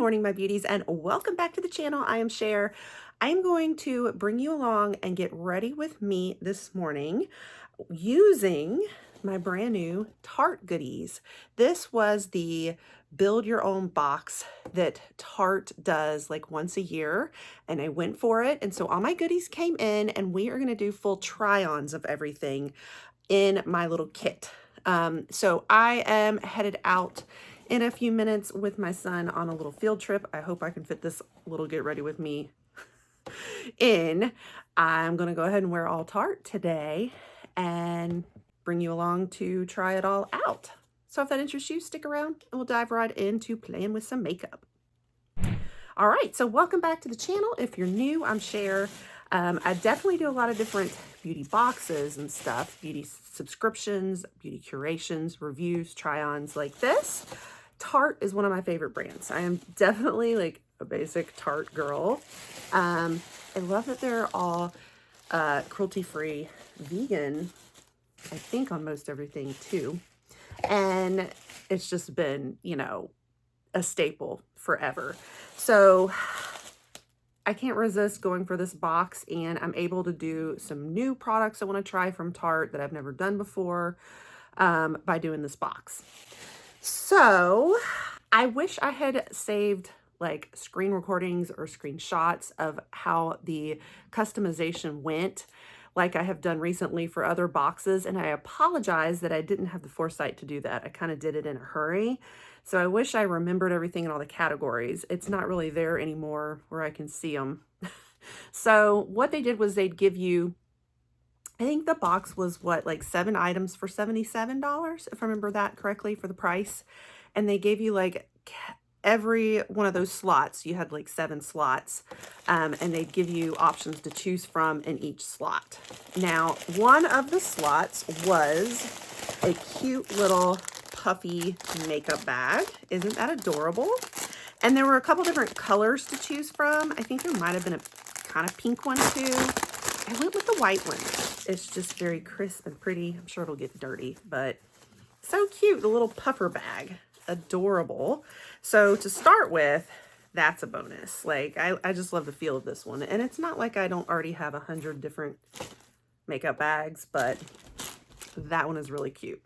morning, my beauties, and welcome back to the channel. I am Cher. I'm going to bring you along and get ready with me this morning using my brand new Tarte goodies. This was the build your own box that Tarte does like once a year, and I went for it. And so all my goodies came in, and we are going to do full try-ons of everything in my little kit. So I am headed out in a few minutes with my son on a little field trip. I hope I can fit this little get ready with me in. I'm going to go ahead and wear all Tarte today and bring you along to try it all out. So if that interests you, stick around and we'll dive right into playing with some makeup. All right, so welcome back to the channel. If you're new, I'm Cher. I definitely do a lot of different beauty boxes and stuff, beauty subscriptions, beauty curations, reviews, try-ons like this. Tarte is one of my favorite brands. I am definitely like a basic Tarte girl. I love that they're all cruelty-free, vegan, I think on most everything too. And it's just been, you know, a staple forever. So I can't resist going for this box, and I'm able to do some new products I want to try from Tarte that I've never done before by doing this box. So I wish I had saved like screen recordings or screenshots of how the customization went, like I have done recently for other boxes, and I apologize that I didn't have the foresight to do that. I kind of did it in a hurry. So I wish I remembered everything in all the categories. It's not really there anymore where I can see them. So what they did was they'd give you, I think the box was what, like 7 items for $77, if I remember that correctly, for the price. And they gave you like every one of those slots. You had like 7 slots, and they'd give you options to choose from in each slot. Now, one of the slots was a cute little puffy makeup bag. Isn't that adorable? And there were a couple different colors to choose from. I think there might have been a kind of pink one too. I went with the white one. It's just very crisp and pretty. I'm sure it'll get dirty, but so cute. The little puffer bag. Adorable. So to start with, that's a bonus. Like I just love the feel of this one. And it's not like I don't already have 100 different makeup bags, but that one is really cute.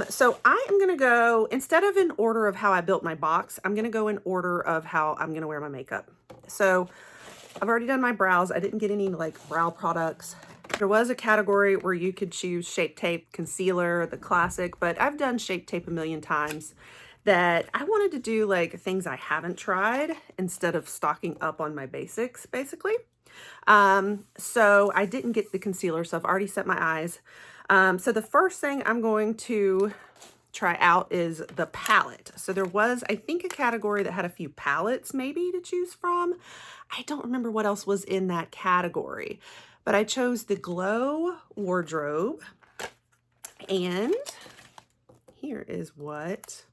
So I am going to go, instead of in order of how I built my box, I'm going to go in order of how I'm going to wear my makeup. So I've already done my brows. I didn't get any like brow products. There was a category where you could choose Shape Tape, concealer, the classic, but I've done Shape Tape a million times. That I wanted to do like things I haven't tried instead of stocking up on my basics, basically. So I didn't get the concealer, so I've already set my eyes. So the first thing I'm going to try out is the palette. So there was, I think, a category that had a few palettes maybe to choose from. I don't remember what else was in that category, but I chose the Glow Wardrobe, and here is what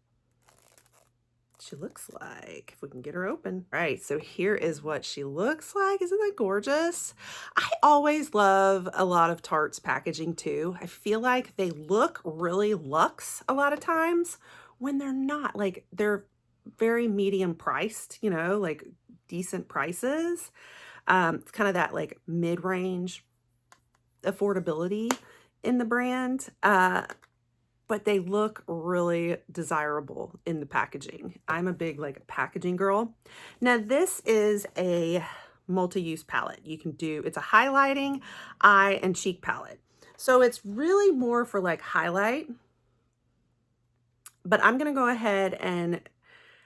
she looks like, if we can get her open. All right, so here is what she looks like. Isn't that gorgeous? I always love a lot of Tarte's packaging too. I feel like they look really luxe a lot of times when they're not. Like they're very medium priced, you know, like decent prices. It's kind of that like mid-range affordability in the brand. But they look really desirable in the packaging. I'm a big like packaging girl. Now this is a multi-use palette. You can do, it's a highlighting, eye, and cheek palette. So it's really more for like highlight, but I'm gonna go ahead and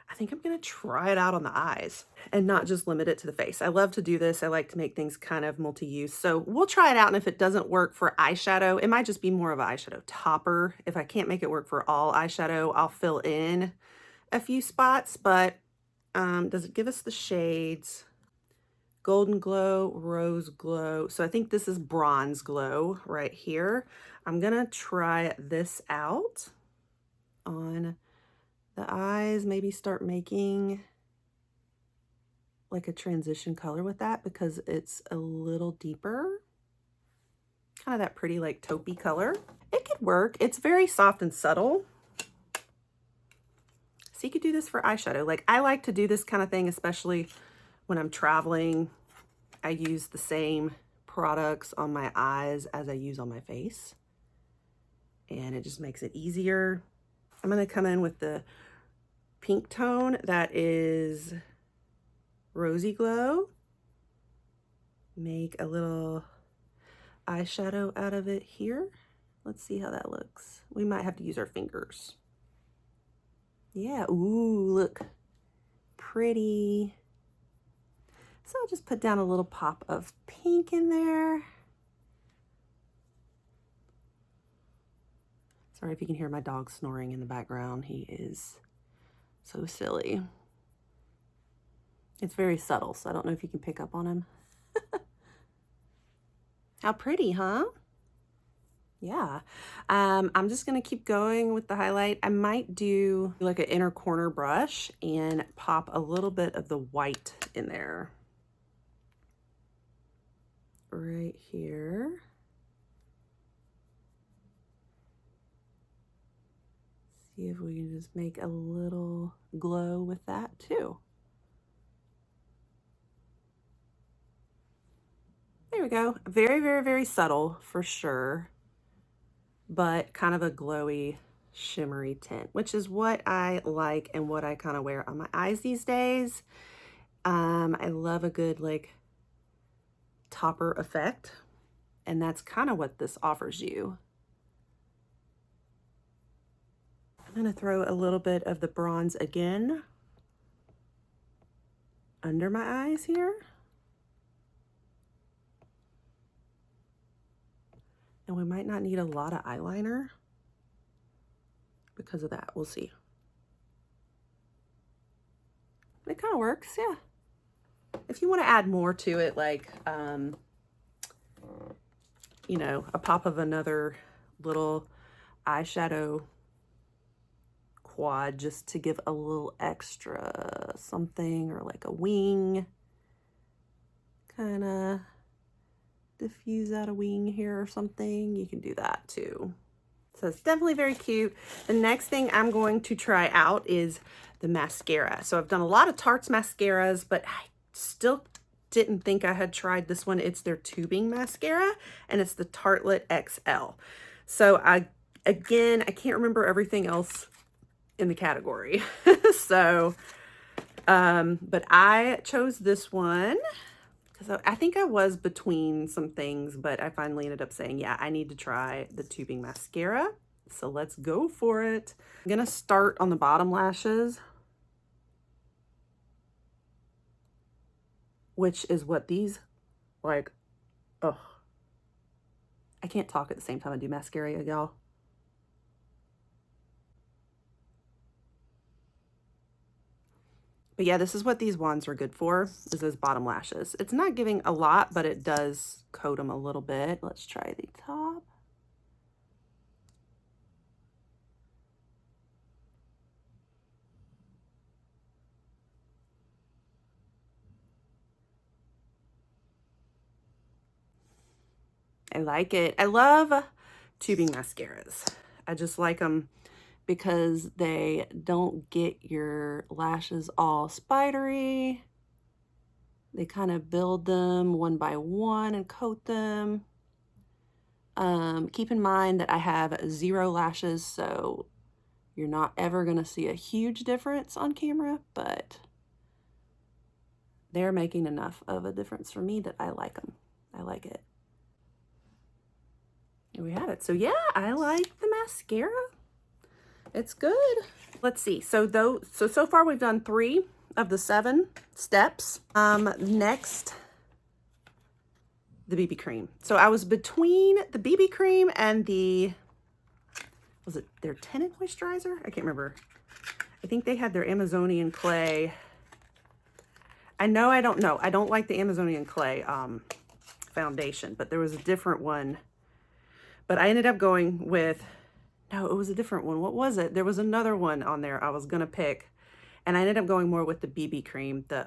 I think I'm gonna try it out on the eyes and not just limit it to the face. I love to do this. I like to make things kind of multi-use. So we'll try it out, and if it doesn't work for eyeshadow, it might just be more of an eyeshadow topper. If I can't make it work for all eyeshadow, I'll fill in a few spots, but does it give us the shades? Golden Glow, Rose Glow. So I think this is Bronze Glow right here. I'm gonna try this out on the eyes, maybe start making like a transition color with that because it's a little deeper. Kind of that pretty like taupey color. It could work. It's very soft and subtle. So you could do this for eyeshadow. Like, I like to do this kind of thing, especially when I'm traveling. I use the same products on my eyes as I use on my face, and it just makes it easier. I'm going to come in with the pink tone that is Rosy Glow. Make a little eyeshadow out of it here. Let's see how that looks. We might have to use our fingers. Yeah, ooh, look, pretty. So I'll just put down a little pop of pink in there. Sorry if you can hear my dog snoring in the background. He is so silly. It's very subtle, so I don't know if you can pick up on him. How pretty, huh? Yeah. I'm just gonna keep going with the highlight. I might do like an inner corner brush and pop a little bit of the white in there. Right here. See if we can just make a little glow with that too. There we go. Very, very, very subtle for sure, but kind of a glowy, shimmery tint, which is what I like and what I kind of wear on my eyes these days. I love a good like topper effect, and that's kind of what this offers you. I'm going to throw a little bit of the bronze again under my eyes here. And we might not need a lot of eyeliner because of that. We'll see. It kind of works, yeah. If you want to add more to it, like, you know, a pop of another little eyeshadow quad just to give a little extra something, or like a wing, kind of diffuse out a wing here or something, you can do that too. So it's definitely very cute. The next thing I'm going to try out is the mascara. So I've done a lot of Tarte's mascaras, but I still didn't think I had tried this one. It's their tubing mascara, and it's the Tartelette XL. So again, I can't remember everything else in the category. So, but I chose this one because I think I was between some things, but I finally ended up saying, yeah, I need to try the tubing mascara. So let's go for it. I'm gonna start on the bottom lashes, which is what these, like, oh, I can't talk at the same time I do mascara, y'all. But yeah, this is what these wands are good for, is those bottom lashes. It's not giving a lot, but it does coat them a little bit. Let's try the top. I like it. I love tubing mascaras. I just like them because they don't get your lashes all spidery. They kind of build them one by one and coat them. Keep in mind that I have 0 lashes, so you're not ever going to see a huge difference on camera, but they're making enough of a difference for me that I like them. I like it. Here we have it. So yeah, I like the mascara. It's good. Let's see. So far we've done 3 of the 7 steps. Next, the BB cream. So I was between the BB cream and the, was it their tinted moisturizer? I can't remember. I think they had their Amazonian clay. I don't like the Amazonian clay foundation, but there was a different one. But I ended up going with, no, it was a different one. What was it? There was another one on there I was gonna pick, And I ended up going more with the BB cream, the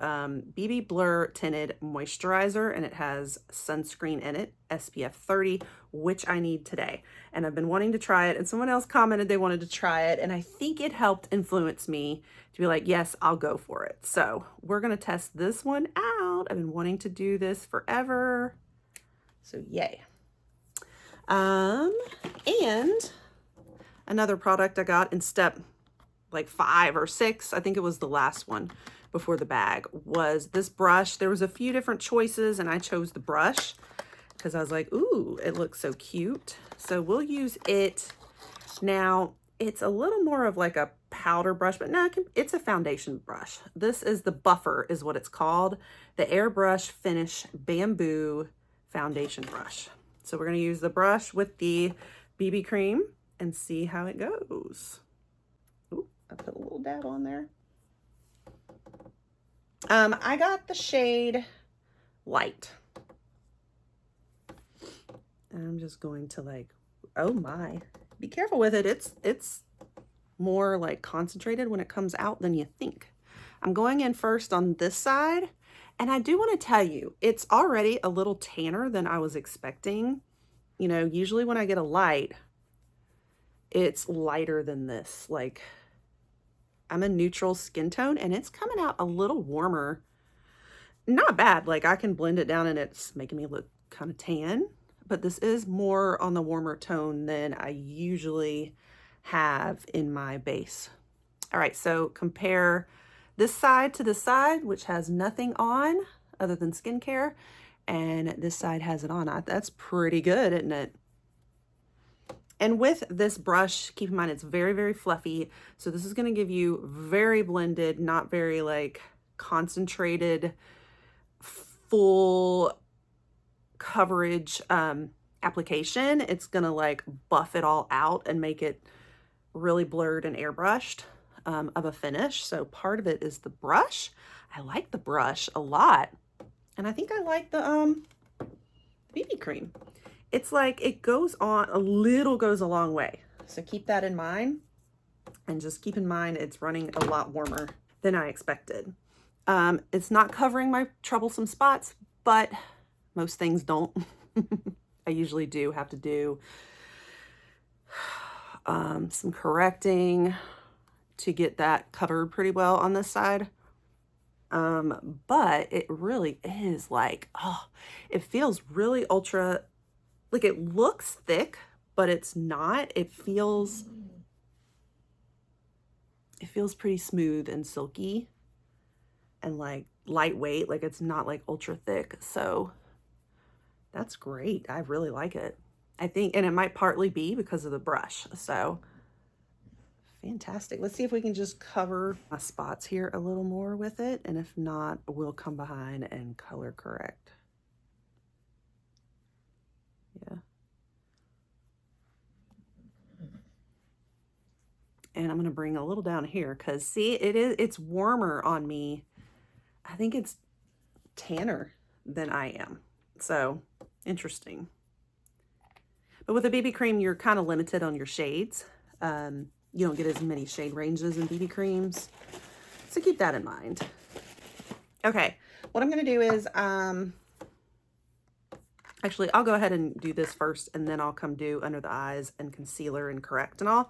BB Blur Tinted Moisturizer, and it has sunscreen in it, SPF 30, which I need today. And I've been wanting to try it, and someone else commented they wanted to try it, and I think it helped influence me to be like, yes, I'll go for it. So we're gonna test this one out. I've been wanting to do this forever, so yay. And another product I got in step like 5 or 6, I think it was the last one before the bag, was this brush. There was a few different choices and I chose the brush because I was like, ooh, it looks so cute. So we'll use it. Now it's a little more of like a powder brush, but no, it's a foundation brush. This is the Buffer is what it's called, the Airbrush Finish Bamboo Foundation Brush. So we're going to use the brush with the BB cream and see how it goes. Ooh, I put a little dab on there. I got the shade Light. I'm just going to like, oh my, be careful with it. It's more like concentrated when it comes out than you think. I'm going in first on this side, and I do want to tell you, it's already a little tanner than I was expecting. You know, usually when I get a light, it's lighter than this. Like, I'm a neutral skin tone, and it's coming out a little warmer. Not bad. Like, I can blend it down, and it's making me look kind of tan. But this is more on the warmer tone than I usually have in my base. All right, so compare this side to this side, which has nothing on other than skincare, and this side has it on. That's pretty good, isn't it? And with this brush, keep in mind it's very, very fluffy. So this is going to give you very blended, not very like concentrated, full coverage application. It's going to like buff it all out and make it really blurred and airbrushed of a finish. So part of it is the brush. I like the brush a lot. And I think I like the BB cream. It's like it goes on, a little goes a long way. So keep that in mind. And just keep in mind it's running a lot warmer than I expected. It's not covering my troublesome spots, but most things don't. I usually do have to do some correcting to get that covered pretty well on this side. But it really is like, oh, it feels really ultra, like it looks thick, but it's not. It feels pretty smooth and silky and like lightweight. Like it's not like ultra thick. So that's great. I really like it. I think, and it might partly be because of the brush. So fantastic. Let's see if we can just cover my spots here a little more with it. And if not, we'll come behind and color correct. Yeah. And I'm going to bring a little down here because see, it's warmer on me. I think it's tanner than I am. So interesting. But with a BB cream, you're kind of limited on your shades. You don't get as many shade ranges in BB creams. So keep that in mind. Okay, what I'm going to do is, actually, I'll go ahead and do this first, and then I'll come do under the eyes and concealer and correct and all.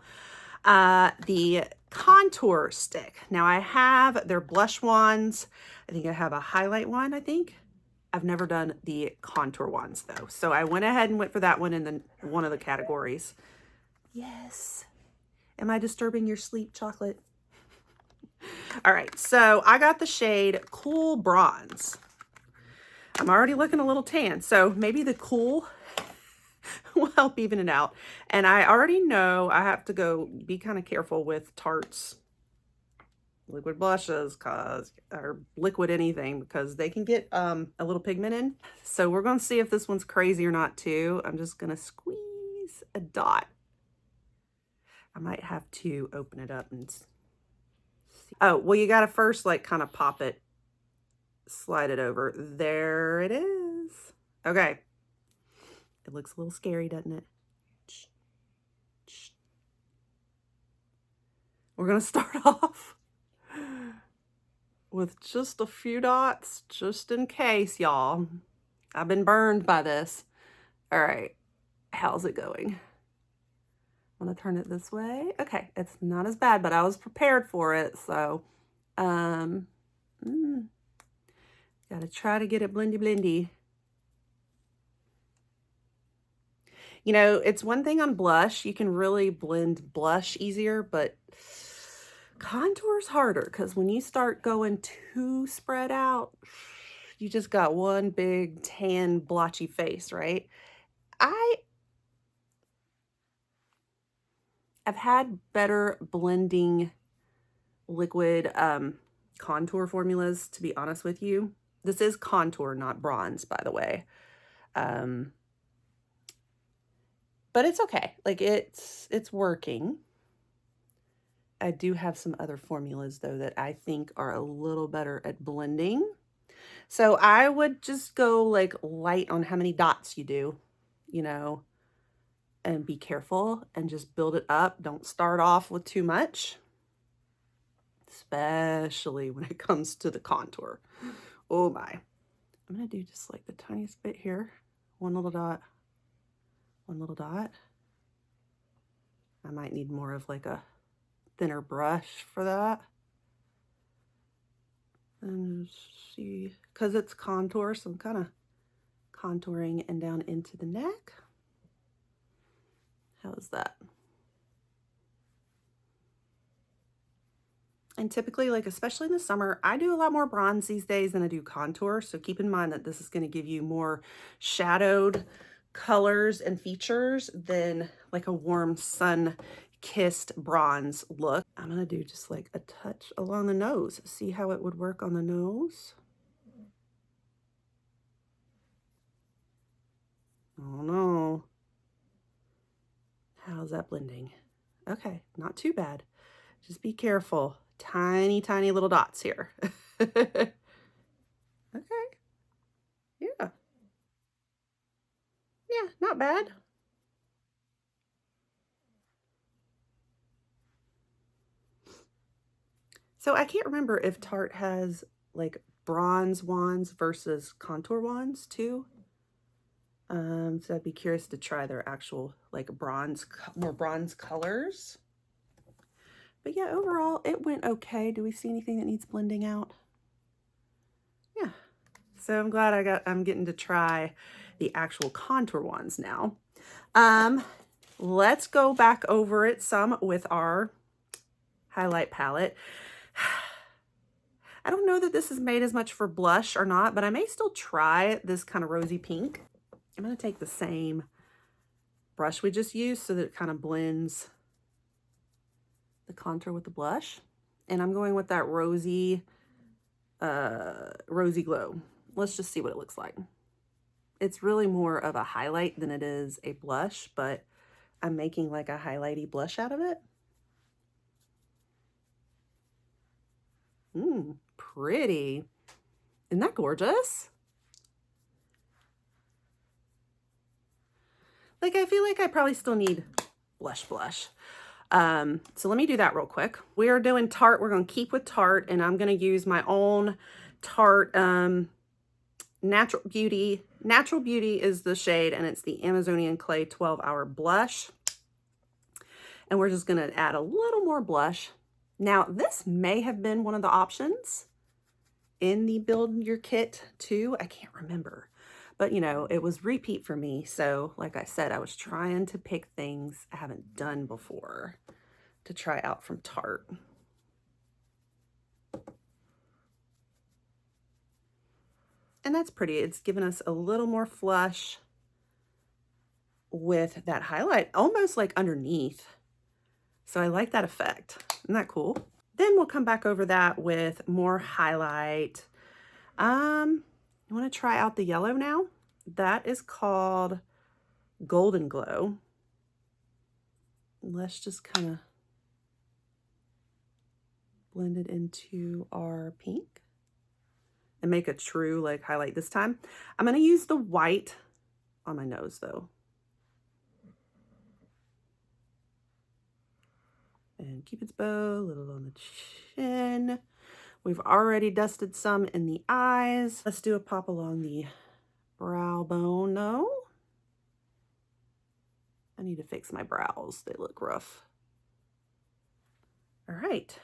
The contour stick. Now I have their blush wands. I think I have a highlight one, I think. I've never done the contour ones though. So I went ahead and went for that one in one of the categories. Yes. Am I disturbing your sleep, chocolate? All right, so I got the shade Cool Bronze. I'm already looking a little tan, so maybe the cool will help even it out. And I already know I have to go be kind of careful with Tarte's liquid blushes or liquid anything because they can get a little pigment in. So we're going to see if this one's crazy or not too. I'm just going to squeeze a dot. I might have to open it up and see. Oh, well, you got to first like kind of pop it, slide it over. There it is. Okay. It looks a little scary, doesn't it? We're going to start off with just a few dots, just in case, y'all. I've been burned by this. All right, how's it going? I'm gonna turn it this way. Okay, it's not as bad, but I was prepared for it, so gotta try to get it blendy blendy. You know, it's one thing on blush, you can really blend blush easier, but contour's harder because when you start going too spread out, you just got one big tan blotchy face, right? I've had better blending liquid contour formulas, to be honest with you. This is contour, not bronze, by the way. But it's okay. Like it's working. I do have some other formulas though that I think are a little better at blending. So I would just go like light on how many dots you do, you know, and be careful and just build it up. Don't start off with too much, especially when it comes to the contour. Oh my. I'm going to do just like the tiniest bit here. One little dot, one little dot. I might need more of like a thinner brush for that. And see, because it's contour, so I'm kind of contouring and down into the neck. How's that? And typically, like especially in the summer, I do a lot more bronze these days than I do contour. So keep in mind that this is going to give you more shadowed colors and features than like a warm sun-kissed bronze look. I'm going to do just like a touch along the nose. See how it would work on the nose? Oh no. How's that blending? Okay, not too bad. Just be careful. Tiny, tiny little dots here. Okay. Yeah. Yeah, not bad. So I can't remember if Tarte has like bronze wands versus contour wands too. So I'd be curious to try their actual like more bronze colors. But yeah, overall it went okay. Do we see anything that needs blending out? Yeah. So I'm glad I'm getting to try the actual contour ones now. Let's go back over it some with our highlight palette. I don't know that this is made as much for blush or not, but I may still try this kind of rosy pink. I'm going to take the same brush we just used so that it kind of blends the contour with the blush. And I'm going with that rosy glow. Let's just see what it looks like. It's really more of a highlight than it is a blush, but I'm making like a highlighty blush out of it. Pretty. Isn't that gorgeous? Like, I feel like I probably still need blush. So let me do that real quick. We are doing Tarte. We're going to keep with Tarte, and I'm going to use my own Tarte Natural Beauty. Natural Beauty is the shade, and it's the Amazonian Clay 12-Hour Blush. And we're just going to add a little more blush. Now, this may have been one of the options in the Build Your Kit too. I can't remember. But, you know, it was repeat for me. So, like I said, I was trying to pick things I haven't done before to try out from Tarte. And that's pretty. It's given us a little more flush with that highlight, almost like underneath. So I like that effect. Isn't that cool? Then we'll come back over that with more highlight. You want to try out the yellow now? That is called Golden Glow. Let's just kind of blend it into our pink and make a true like highlight this time. I'm going to use the white on my nose though. And Cupid's bow, a little on the chin We've already dusted some in the eyes. Let's do a pop along the brow bone. No, I need to fix my brows. They look rough. All right.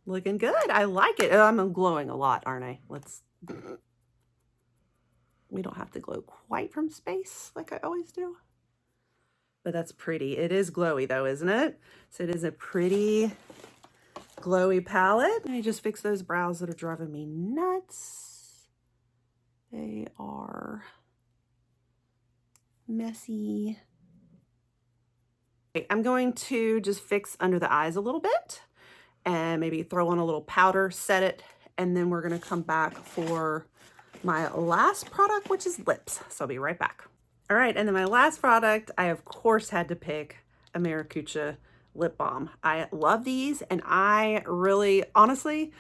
Looking good. I like it. I'm glowing a lot, aren't I? We don't have to glow quite from space like I always do. But that's pretty. It is glowy though, isn't it? So it is a pretty glowy palette. Let me just fix those brows that are driving me nuts. They are messy. Okay, I'm going to just fix under the eyes a little bit and maybe throw on a little powder, set it, and then we're gonna come back for my last product, which is lips. So I'll be right back. All right, and then my last product, I of course had to pick a Maracuja lip balm. I love these, and I really, honestly,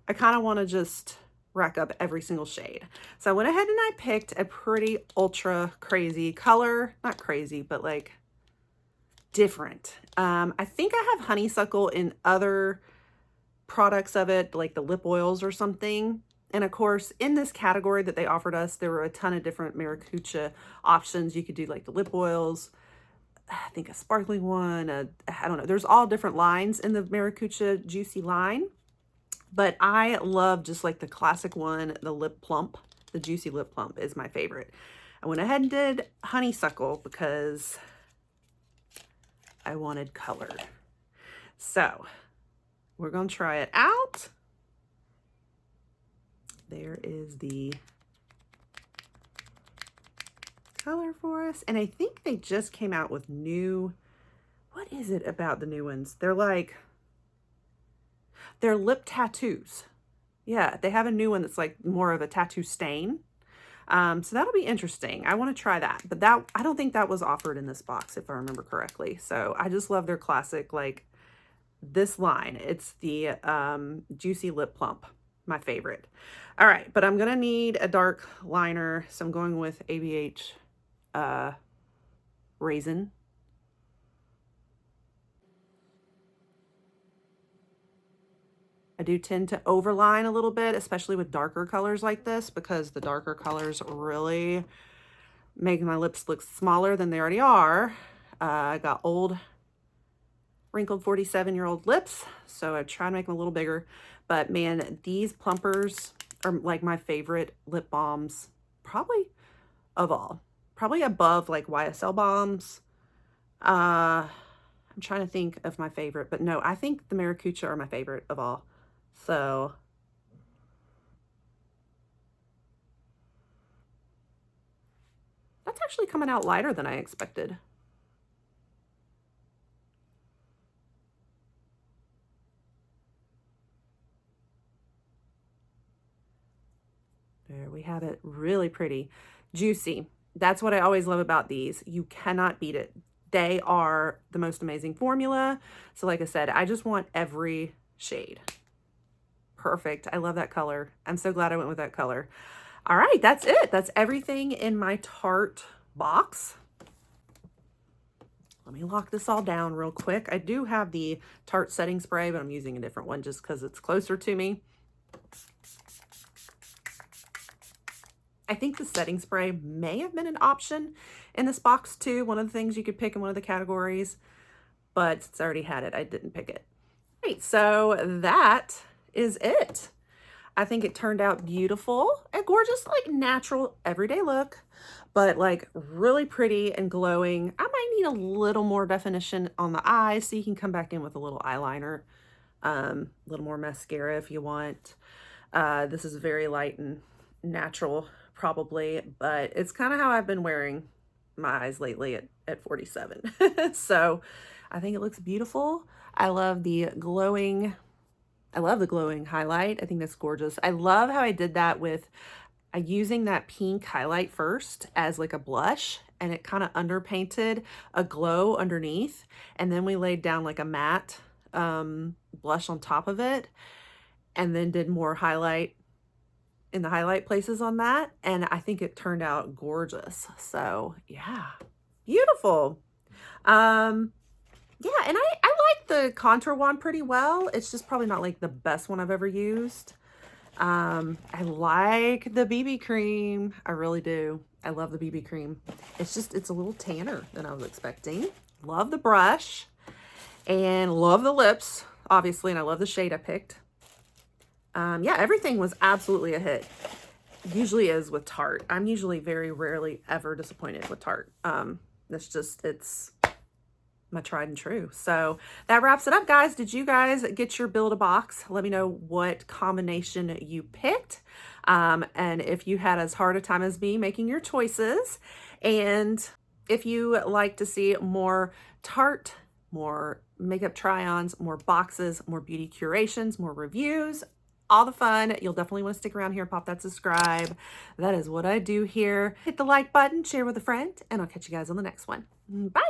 I kind of want to just rack up every single shade. So I went ahead and I picked a pretty ultra crazy color, not crazy, but like different. I think I have honeysuckle in other products of it, like the lip oils or something. And of course, in this category that they offered us, there were a ton of different Maracuja options. You could do like the lip oils, I think a sparkling one, I don't know. There's all different lines in the Maracuja Juicy line. But I love just like the classic one, the lip plump. The Juicy Lip Plump is my favorite. I went ahead and did honeysuckle because I wanted color. So we're going to try it out. There is the color for us. And I think they just came out with new, what is it about the new ones? They're like, they're lip tattoos. Yeah, they have a new one that's like more of a tattoo stain. So that'll be interesting. I want to try that, but that, I don't think that was offered in this box, if I remember correctly. So I just love their classic, like this line. It's the Juicy Lip Plump, my favorite. All right, but I'm going to need a dark liner. So I'm going with ABH Raisin. I do tend to overline a little bit, especially with darker colors like this, because the darker colors really make my lips look smaller than they already are. I got old, wrinkled 47-year-old lips, so I try to make them a little bigger. But man, these plumpers are like my favorite lip balms, probably of all. Probably above like YSL balms. I'm trying to think of my favorite, but no, I think the Maracuja are my favorite of all. So that's actually coming out lighter than I expected. There we have it. Really pretty. Juicy. That's what I always love about these. You cannot beat it. They are the most amazing formula. So like I said, I just want every shade. Perfect. I love that color. I'm so glad I went with that color. All right, that's it. That's everything in my Tarte box. Let me lock this all down real quick. I do have the Tarte setting spray, but I'm using a different one just because it's closer to me. I think the setting spray may have been an option in this box too. One of the things you could pick in one of the categories, but since I already had it, I didn't pick it. Right, so that is it. I think it turned out beautiful and gorgeous, like natural everyday look, but like really pretty and glowing. I might need a little more definition on the eyes, so you can come back in with a little eyeliner, a little more mascara if you want. This is very light and natural probably, but it's kind of how I've been wearing my eyes lately at 47. So I think it looks beautiful. I love the glowing highlight. I think that's gorgeous. I love how I did that with using that pink highlight first as like a blush, and it kind of underpainted a glow underneath. And then we laid down like a matte blush on top of it, and then did more highlight in the highlight places on that. And I think it turned out gorgeous. So yeah, beautiful. Yeah, and I like the contour one pretty well. It's just probably not like the best one I've ever used. I like the BB cream. I really do. I love the BB cream. It's a little tanner than I was expecting. Love the brush and love the lips, obviously, and I love the shade I picked. Yeah, everything was absolutely a hit. Usually is with Tarte. I'm usually very rarely ever disappointed with Tarte. It's my tried and true. So that wraps it up, guys. Did you guys get your Build-A-Box? Let me know what combination you picked. And if you had as hard a time as me making your choices. And if you like to see more Tarte, more makeup try-ons, more boxes, more beauty curations, more reviews, all the fun, you'll definitely want to stick around here and pop that subscribe. That is what I do here. Hit the like button, share with a friend, and I'll catch you guys on the next one. Bye.